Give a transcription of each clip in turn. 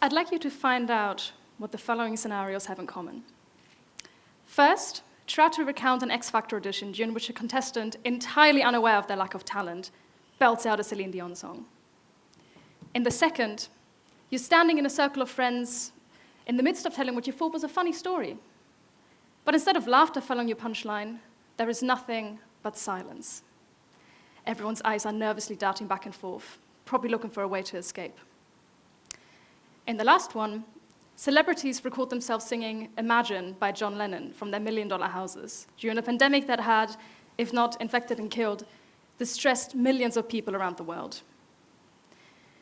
I'd like you to find out what the following scenarios have in common. First, try to recount an X Factor audition during which a contestant, entirely unaware of their lack of talent, belts out a Celine Dion song. In the second, you're standing in a circle of friends in the midst of telling what you thought was a funny story. But instead of laughter following your punchline, there is nothing but silence. Everyone's eyes are nervously darting back and forth, probably looking for a way to escape. In the last one, celebrities record themselves singing Imagine by John Lennon from their $1 million houses during a pandemic that had, if not infected and killed, distressed millions of people around the world.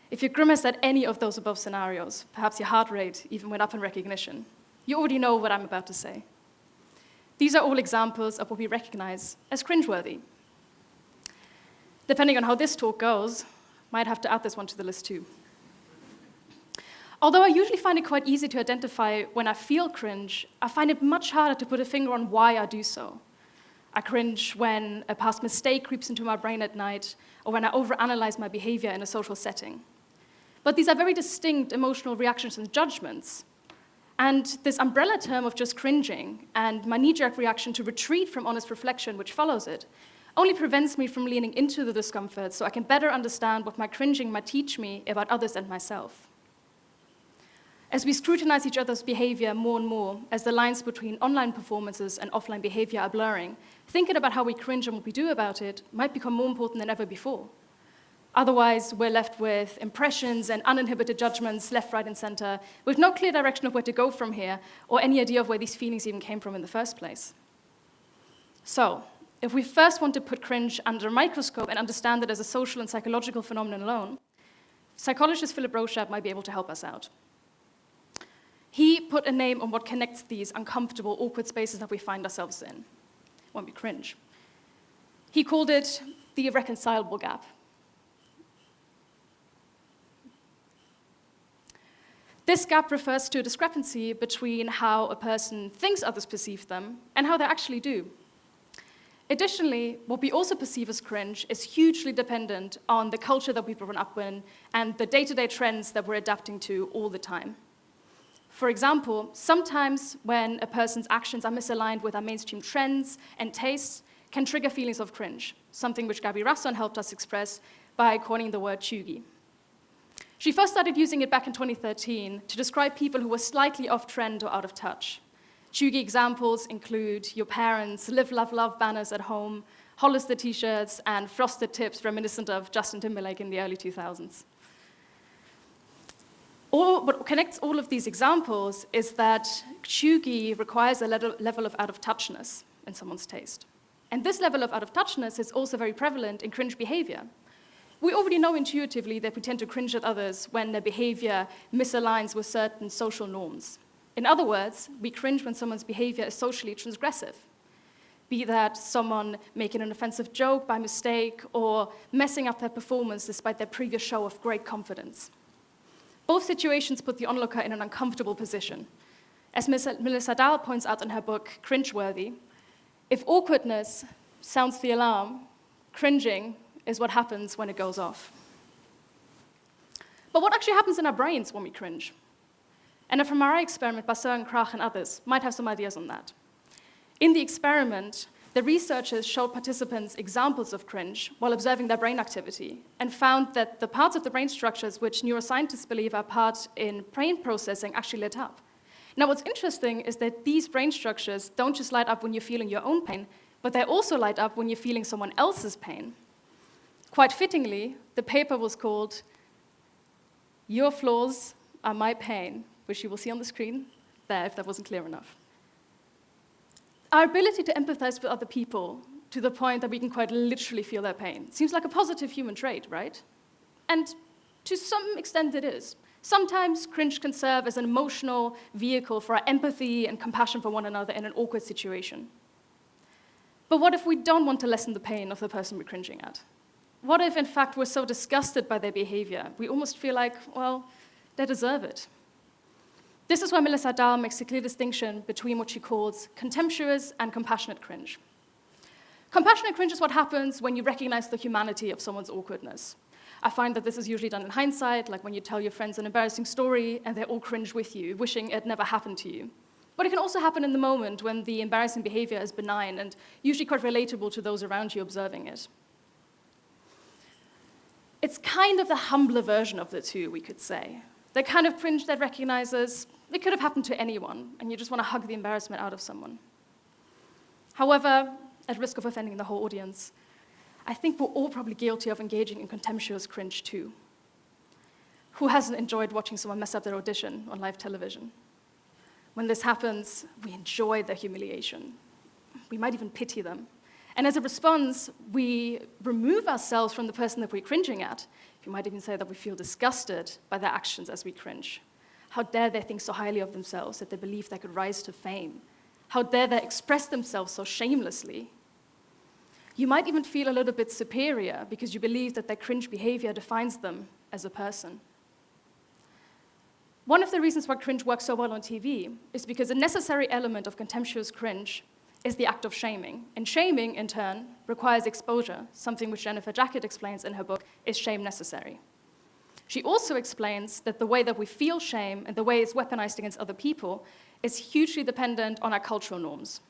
If you grimace at any of those above scenarios, perhaps your heart rate even went up in recognition, you already know what I'm about to say. These are all examples of what we recognize as cringeworthy. Depending on how this talk goes, might have to add this one to the list too. Although I usually find it quite easy to identify when I feel cringe, I find it much harder to put a finger on why I do so. I cringe when a past mistake creeps into my brain at night, or when I overanalyze my behavior in a social setting. But these are very distinct emotional reactions and judgments. And this umbrella term of just cringing and my knee-jerk reaction to retreat from honest reflection, which follows it, only prevents me from leaning into the discomfort so I can better understand what my cringing might teach me about others and myself. As we scrutinize each other's behavior more and more, as the lines between online performances and offline behavior are blurring, thinking about how we cringe and what we do about it might become more important than ever before. Otherwise, we're left with impressions and uninhibited judgments left, right, and center, with no clear direction of where to go from here, or any idea of where these feelings even came from in the first place. So, if we first want to put cringe under a microscope and understand it as a social and psychological phenomenon alone, psychologist Philip Rochab might be able to help us out. He put a name on what connects these uncomfortable, awkward spaces that we find ourselves in when we cringe. He called it the irreconcilable gap. This gap refers to a discrepancy between how a person thinks others perceive them and how they actually do. Additionally, what we also perceive as cringe is hugely dependent on the culture that we've grown up in and the day-to-day trends that we're adapting to all the time. For example, sometimes when a person's actions are misaligned with our mainstream trends and tastes can trigger feelings of cringe, something which Gabi Rasson helped us express by coining the word chuggy. She first started using it back in 2013 to describe people who were slightly off-trend or out of touch. Chuggy examples include your parents' Live, Love, Love banners at home, Hollister t-shirts, and frosted tips reminiscent of Justin Timberlake in the early 2000s. What connects all of these examples is that chuggy requires a level of out-of-touchness in someone's taste. And this level of out-of-touchness is also very prevalent in cringe behavior. We already know intuitively that we tend to cringe at others when their behavior misaligns with certain social norms. In other words, we cringe when someone's behavior is socially transgressive, be that someone making an offensive joke by mistake or messing up their performance despite their previous show of great confidence. Both situations put the onlooker in an uncomfortable position. As Melissa Dahl points out in her book, Cringeworthy, if awkwardness sounds the alarm, cringing is what happens when it goes off. But what actually happens in our brains when we cringe? An fMRI experiment by Søren Krach and others might have some ideas on that. In the experiment, the researchers showed participants examples of cringe while observing their brain activity and found that the parts of the brain structures which neuroscientists believe are part in brain processing actually lit up. Now, what's interesting is that these brain structures don't just light up when you're feeling your own pain, but they also light up when you're feeling someone else's pain. Quite fittingly, the paper was called Your Flaws Are My Pain, which you will see on the screen there if that wasn't clear enough. Our ability to empathize with other people to the point that we can quite literally feel their pain seems like a positive human trait, right? And to some extent it is. Sometimes cringe can serve as an emotional vehicle for our empathy and compassion for one another in an awkward situation. But what if we don't want to lessen the pain of the person we're cringing at? What if, in fact, we're so disgusted by their behavior, we almost feel like, well, they deserve it? This is why Melissa Dahl makes a clear distinction between what she calls contemptuous and compassionate cringe. Compassionate cringe is what happens when you recognize the humanity of someone's awkwardness. I find that this is usually done in hindsight, like when you tell your friends an embarrassing story and they all cringe with you, wishing it never happened to you. But it can also happen in the moment when the embarrassing behavior is benign and usually quite relatable to those around you observing it. It's kind of the humbler version of the two, we could say. The kind of cringe that recognizes it could have happened to anyone, and you just want to hug the embarrassment out of someone. However, at risk of offending the whole audience, I think we're all probably guilty of engaging in contemptuous cringe too. Who hasn't enjoyed watching someone mess up their audition on live television? When this happens, we enjoy the humiliation. We might even pity them. And as a response, we remove ourselves from the person that we're cringing at. You might even say that we feel disgusted by their actions as we cringe. How dare they think so highly of themselves that they believe they could rise to fame? How dare they express themselves so shamelessly? You might even feel a little bit superior because you believe that their cringe behavior defines them as a person. One of the reasons why cringe works so well on TV is because a necessary element of contemptuous cringe is the act of shaming. And shaming, in turn, requires exposure, something which Jennifer Jacket explains in her book, Is Shame Necessary? She also explains that the way that we feel shame and the way it's weaponized against other people is hugely dependent on our cultural norms.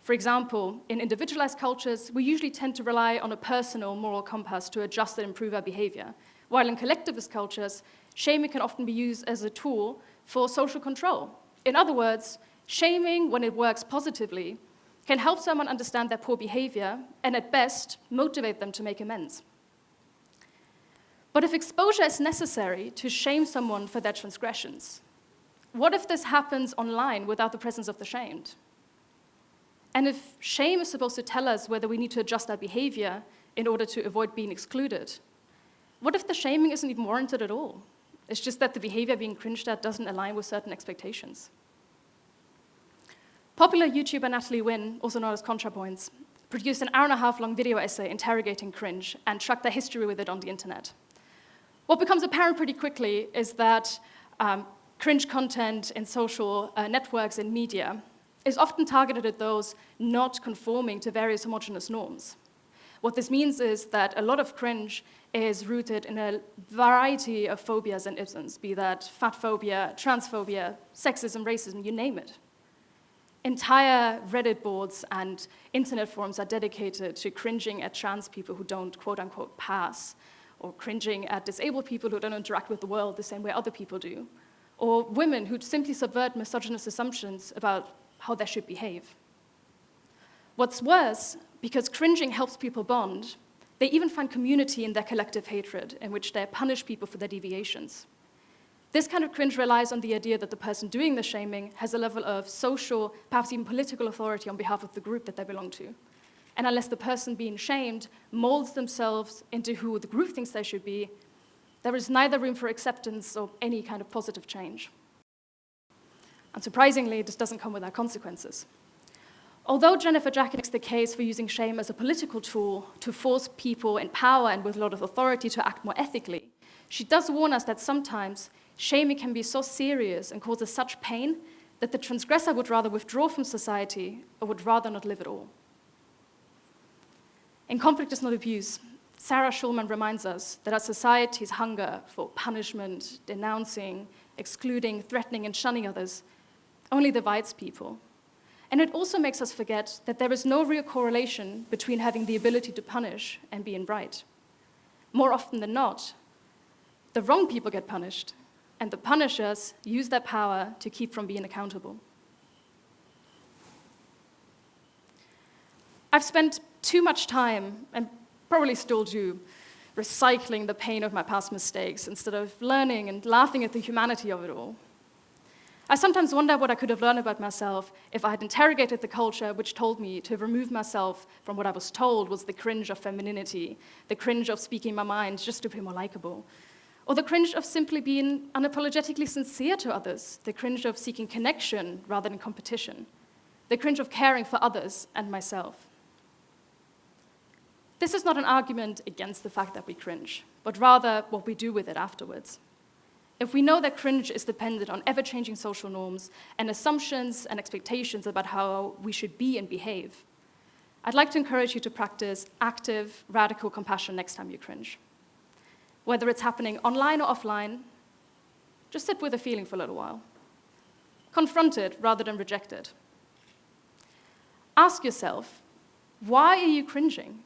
For example, in individualized cultures, we usually tend to rely on a personal moral compass to adjust and improve our behavior, while in collectivist cultures, shaming can often be used as a tool for social control. In other words, shaming, when it works positively, can help someone understand their poor behavior and, at best, motivate them to make amends. But if exposure is necessary to shame someone for their transgressions, what if this happens online without the presence of the shamed? And if shame is supposed to tell us whether we need to adjust our behavior in order to avoid being excluded, what if the shaming isn't even warranted at all? It's just that the behavior being cringed at doesn't align with certain expectations. Popular YouTuber Natalie Wynn, also known as ContraPoints, produced an hour-and-a-half-long video essay interrogating cringe and tracked their history with it on the internet. What becomes apparent pretty quickly is that cringe content in social networks and media is often targeted at those not conforming to various homogeneous norms. What this means is that a lot of cringe is rooted in a variety of phobias and isms, be that fat phobia, transphobia, sexism, racism, you name it. Entire Reddit boards and internet forums are dedicated to cringing at trans people who don't, quote unquote, pass, or cringing at disabled people who don't interact with the world the same way other people do, or women who simply subvert misogynist assumptions about how they should behave. What's worse, because cringing helps people bond, they even find community in their collective hatred, in which they punish people for their deviations. This kind of cringe relies on the idea that the person doing the shaming has a level of social, perhaps even political authority on behalf of the group that they belong to. And unless the person being shamed molds themselves into who the group thinks they should be, there is neither room for acceptance or any kind of positive change. Unsurprisingly, this doesn't come without consequences. Although Jennifer Jacket makes the case for using shame as a political tool to force people in power and with a lot of authority to act more ethically, she does warn us that sometimes shaming can be so serious and causes such pain that the transgressor would rather withdraw from society or would rather not live at all. In Conflict is Not Abuse, Sarah Schulman reminds us that our society's hunger for punishment, denouncing, excluding, threatening, and shunning others only divides people. And it also makes us forget that there is no real correlation between having the ability to punish and being right. More often than not, the wrong people get punished, and the punishers use their power to keep from being accountable. I've spent too much time, and probably still do, recycling the pain of my past mistakes instead of learning and laughing at the humanity of it all. I sometimes wonder what I could have learned about myself if I had interrogated the culture which told me to remove myself from what I was told was the cringe of femininity, the cringe of speaking my mind just to be more likable, or the cringe of simply being unapologetically sincere to others, the cringe of seeking connection rather than competition, the cringe of caring for others and myself. This is not an argument against the fact that we cringe, but rather what we do with it afterwards. If we know that cringe is dependent on ever-changing social norms and assumptions and expectations about how we should be and behave, I'd like to encourage you to practice active, radical compassion next time you cringe. Whether it's happening online or offline, just sit with the feeling for a little while. Confront it rather than reject it. Ask yourself, why are you cringing?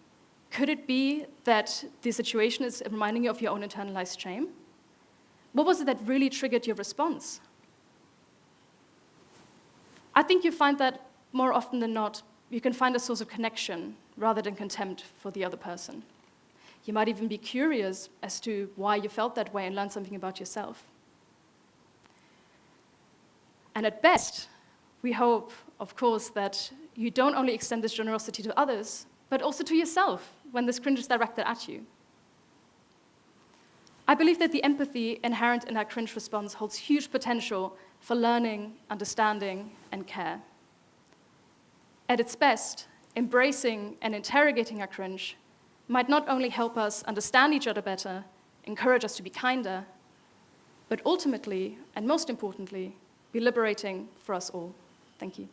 Could it be that the situation is reminding you of your own internalized shame? What was it that really triggered your response? I think you find that more often than not, you can find a source of connection rather than contempt for the other person. You might even be curious as to why you felt that way and learn something about yourself. And at best, we hope, of course, that you don't only extend this generosity to others, but also to yourself when this cringe is directed at you. I believe that the empathy inherent in our cringe response holds huge potential for learning, understanding, and care. At its best, embracing and interrogating our cringe might not only help us understand each other better, encourage us to be kinder, but ultimately, and most importantly, be liberating for us all. Thank you.